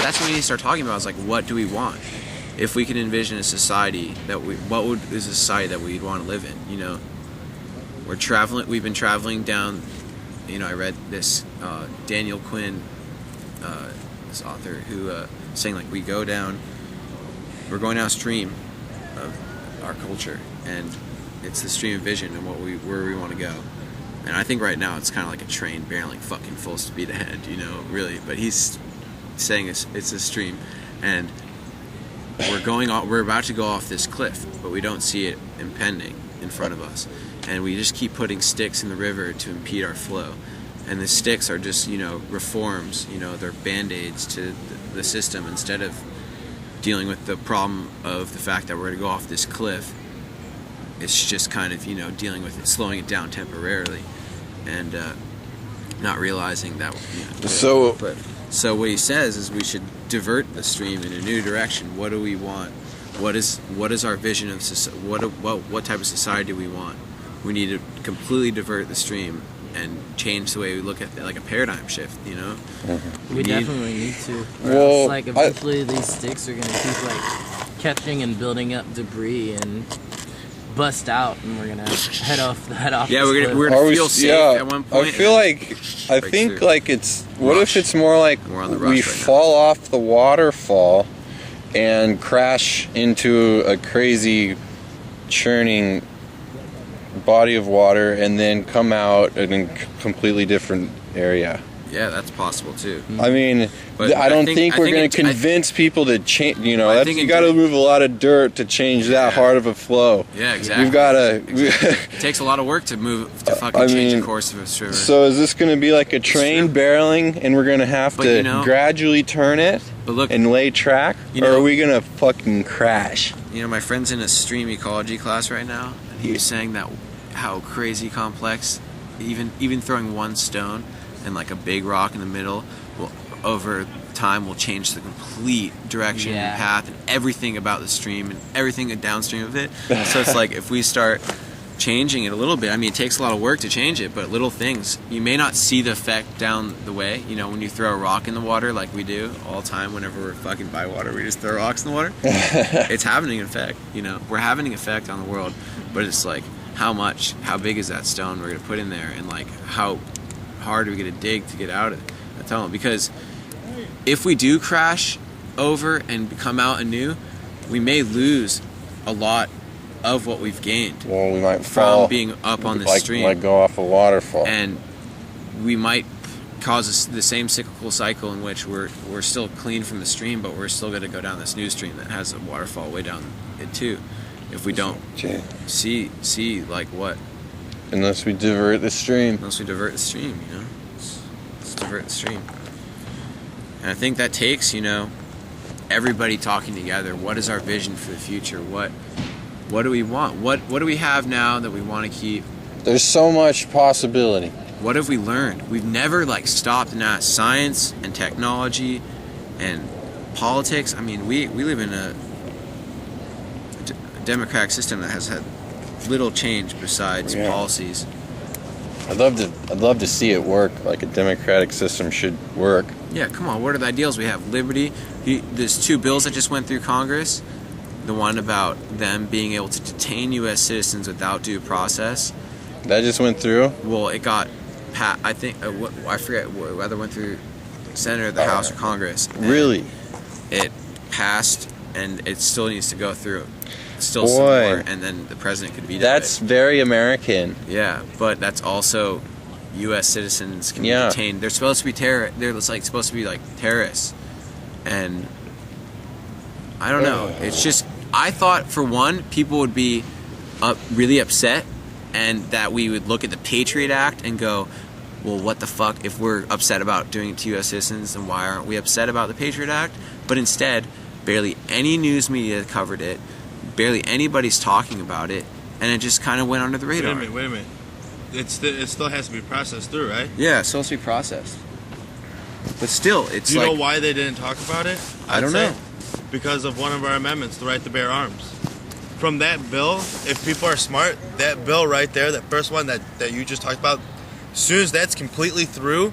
that's what we need to start talking about. Is like, what do we want? If we can envision a society is a society that we'd want to live in? You know, we've been traveling down. You know, I read this Daniel Quinn, this author, who saying like we're going downstream of our culture, and it's the stream of vision and where we want to go. And I think right now it's kind of like a train barreling fucking full speed ahead, you know, really. But he's saying it's a stream, and we're about to go off this cliff, but we don't see it impending in front of us, and we just keep putting sticks in the river to impede our flow. And the sticks are just, you know, reforms, you know, they're band-aids to the system instead of dealing with the problem of the fact that we're going to go off this cliff. It's just kind of, you know, dealing with it, slowing it down temporarily, and not realizing that. You know, so what he says is we should divert the stream in a new direction. What do we want? What is our vision of what type of society do we want? We need to completely divert the stream and change the way we look at it, like a paradigm shift. You know, we definitely need to. Well, else, like eventually these sticks are gonna keep like catching and building up debris and bust out, and we're gonna head off. Yeah, we're gonna feel safe at one point. I think like it's. What if it's more like we fall off the waterfall and crash into a crazy churning body of water, and then come out in a completely different area? Yeah, that's possible too. I mean, I don't think we're going to convince people to change. You know, you got to move a lot of dirt to change that hard of a flow. Yeah, exactly. You've got to. It takes a lot of work to change the course of a river. So is this going to be like a train barreling, and we're going to have to gradually turn it and lay track, or are we going to fucking crash? You know, my friend's in a stream ecology class right now, and he was saying that how crazy complex, even throwing one stone and like a big rock in the middle over time will change the complete direction and path and everything about the stream and everything downstream of it. So it's like if we start changing it a little bit, I mean, it takes a lot of work to change it, but little things, you may not see the effect down the way. You know, when you throw a rock in the water like we do all the time whenever we're fucking by water, we just throw rocks in the water. It's having an effect, you know. We're having an effect on the world, but it's like how big is that stone we're going to put in there, and like how hard are we going to dig to get out of the tunnel? Because if we do crash over and come out anew, we may lose a lot of what we've gained. Well, we might fall from being up on the stream. Like go off a waterfall. And we might cause the same cyclical cycle in which we're still clean from the stream, but we're still going to go down this new stream that has a waterfall way down it too. If we don't see like what. Unless we divert the stream. You know. Let's divert the stream. And I think that takes, you know, everybody talking together. What is our vision for the future? What do we want? What do we have now that we want to keep? There's so much possibility. What have we learned? We've never like stopped and asked science and technology and politics. I mean, we live in a democratic system that has had little change besides policies. I'd love to see it work like a democratic system should work. Yeah, come on. What are the ideals we have? Liberty. There's 2 bills that just went through Congress. The one about them being able to detain U.S. citizens without due process. That just went through? Well, it got passed. I think I forget whether it went through Senate, the House, or Congress. Really? It passed, and it still needs to go through. Still some more, and then the president could veto it. That's very American. Yeah, but that's also U.S. citizens can be detained. They're supposed to be They're like supposed to be like terrorists, and I don't know. It's just I thought for one people would be really upset, and that we would look at the Patriot Act and go, well, what the fuck? If we're upset about doing it to U.S. citizens, then why aren't we upset about the Patriot Act? But instead, barely any news media covered it. Barely anybody's talking about it, and it just kind of went under the radar. Wait a minute. It still has to be processed through, right? Yeah, it's supposed to be processed. But still, it's Do you know why they didn't talk about it? I don't know. Because of one of our amendments, the right to bear arms. From that bill, if people are smart, that bill right there, that first one that you just talked about, as soon as that's completely through,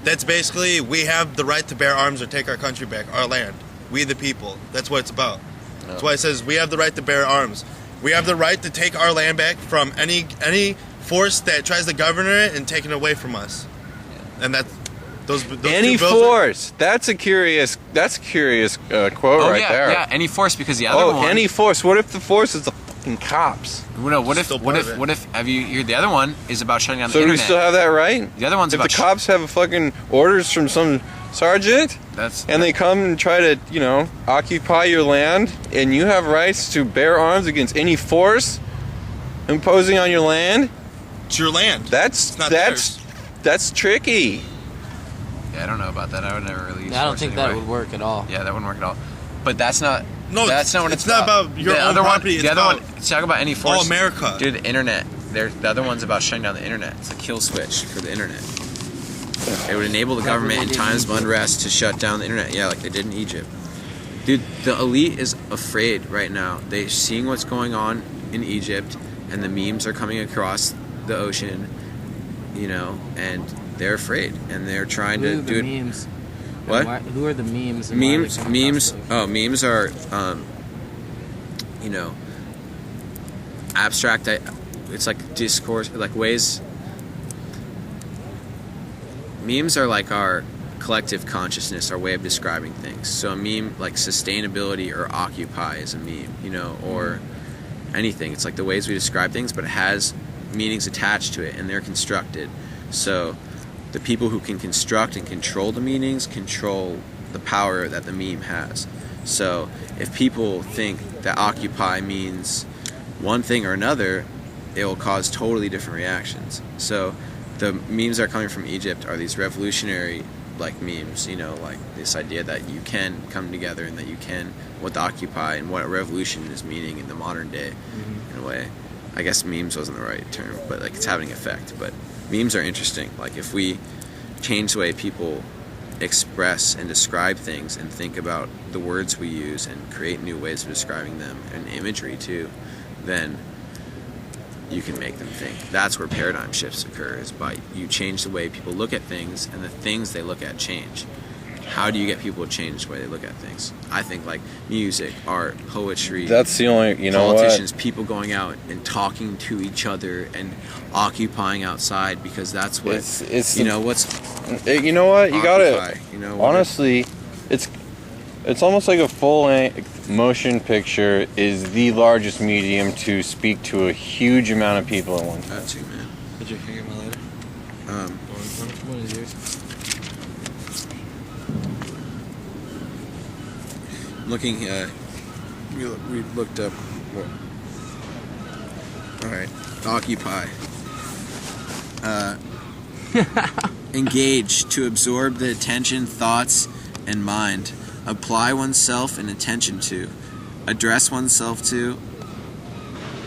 That's basically, we have the right to bear arms or take our country back, our land. We the people. That's what it's about. That's why it says we have the right to bear arms. We have the right to take our land back from any force that tries to govern it and take it away from us. And that's those any force. That's a curious quote right there. Yeah, any force, because the other one. Any force. What if the force is the fucking cops? No, what if have you the other one is about shutting down the internet. internet. So do we still have that right? The other one's if about the cops have fucking orders from some sergeant and they come and try to, occupy your land, and you have rights to bear arms against any force imposing on your land. It's your land. That's tricky. Yeah, I don't know about that. I would never really use I don't force think anyway. that would work at all. Yeah, that wouldn't work at all. But that's not. No, that's not what it's not about your own property. The other one. Talk about any force. All America. Dude, the internet. The other one's about shutting down the internet. It's a kill switch for the internet. It would enable the government in times of unrest to shut down the internet. Yeah, like they did in Egypt. Dude, the elite is afraid right now. They're seeing what's going on in Egypt, and the memes are coming across the ocean, and they're afraid, and they're trying to do it. Memes? What? Who are the memes? Memes. Oh, memes are, abstract. It's like discourse, like ways. Memes are like our collective consciousness, our way of describing things. So a meme like sustainability or occupy is a meme, or anything. It's like the ways we describe things, but it has meanings attached to it, and they're constructed. So the people who can construct and control the meanings control the power that the meme has. So if people think that occupy means one thing or another, it will cause totally different reactions. So the memes that are coming from Egypt are these revolutionary like memes, like this idea that you can come together and that you can, what the occupy and what a revolution is meaning in the modern day, in a way. I guess memes wasn't the right term, but like it's having an effect. But memes are interesting. Like if we change the way people express and describe things and think about the words we use and create new ways of describing them, and imagery too, then you can make them think. That's where paradigm shifts occur, is by you change the way people look at things, and the things they look at change. How do you get people to change the way they look at things? I think like music, art, poetry. That's the only, politicians, people going out and talking to each other and occupying outside, because that's what what's. You know what? You gotta. Honestly, it's almost like a full motion picture is the largest medium to speak to a huge amount of people at one time. That too, man. Did you figure my letter? What is yours? Looking, we looked up. All right, occupy. Engage, to absorb the attention, thoughts, and mind. Apply oneself and attention to. Address oneself to.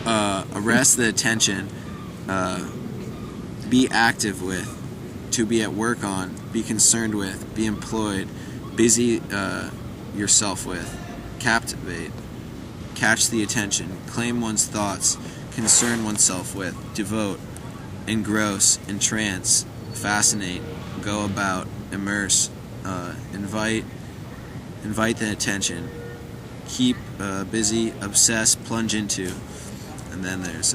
Arrest the attention. Be active with. To be at work on. Be concerned with. Be employed. Busy yourself with. Captivate. Catch the attention. Claim one's thoughts. Concern oneself with. Devote. Engross. Entrance. Fascinate. Go about. Immerse. Invite the attention. Keep busy. Obsess. Plunge into. And then there's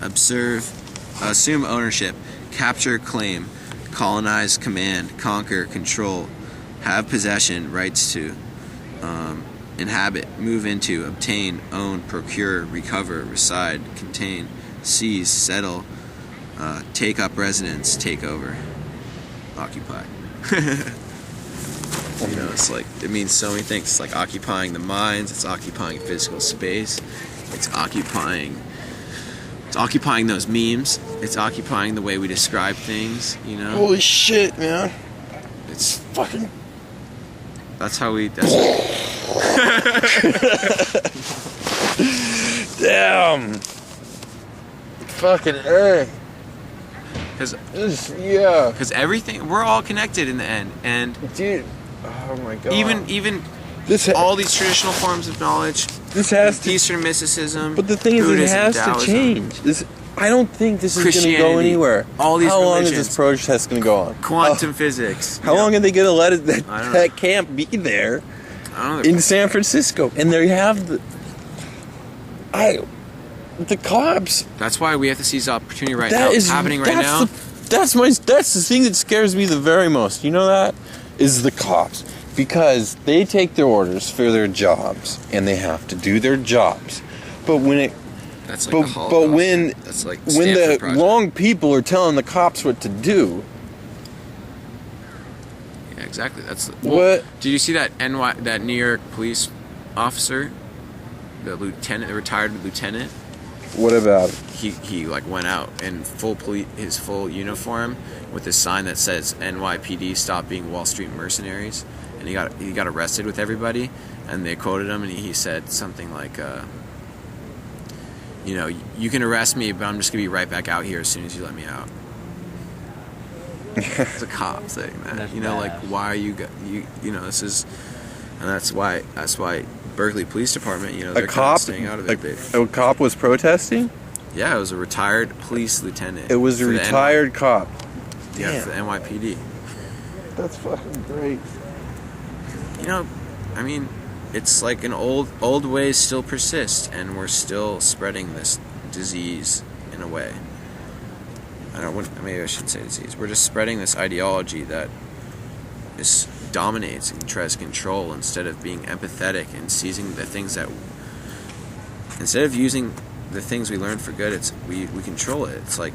observe. Assume ownership. Capture. Claim. Colonize. Command. Conquer. Control. Have possession. Rights to. Inhabit. Move into. Obtain. Own. Procure. Recover. Reside. Contain. Seize. Settle. Take up residence. Take over. Occupy. It's like, it means so many things. It's like occupying the minds, it's occupying physical space, it's occupying those memes, it's occupying the way we describe things, Holy shit, man. It's fucking. That's how we. Damn. Fucking A. Because everything, we're all connected in the end, and dude, oh my god. Even all these traditional forms of knowledge. This has Eastern mysticism. But the thing is, Buddhism, it has Taoism, to change. I don't think this is going to go Christianity, anywhere. all these How long is religions. this protest going to go on? Quantum physics. How long are they going to let it? I don't That can't be there I don't know. in San Francisco, and they have the cops. That's why we have to seize the opportunity right That now. is It's happening right now. That's the thing that scares me the very most. You know that is the cops, because they take their orders for their jobs and they have to do their jobs. But when it That's like but, the Holocaust. but when That's like when Stanford the Project. wrong people are telling the cops what to do, Yeah, exactly. That's what? Did you see that that New York police officer, the retired lieutenant? What about it? He like went out in his full uniform with a sign that says NYPD stop being Wall Street mercenaries, and he got arrested with everybody, and they quoted him, and he said something like, you know, you can arrest me, but I'm just gonna be right back out here as soon as you let me out. It's a cop thing, man. That's You know, like, badass. why are you know, this is, and that's why Berkeley Police Department, you know, they're kind of staying out of it. A cop was protesting. Yeah, it was a retired police lieutenant. It was a for the retired cop. Yeah, for the NYPD. That's fucking great. You know, I mean, it's like an old ways still persist, and we're still spreading this disease in a way. Maybe I should say disease. We're just spreading this ideology that dominates and tries to control instead of being empathetic and seizing the things that. Instead of using the things we learned for good, we control it. It's like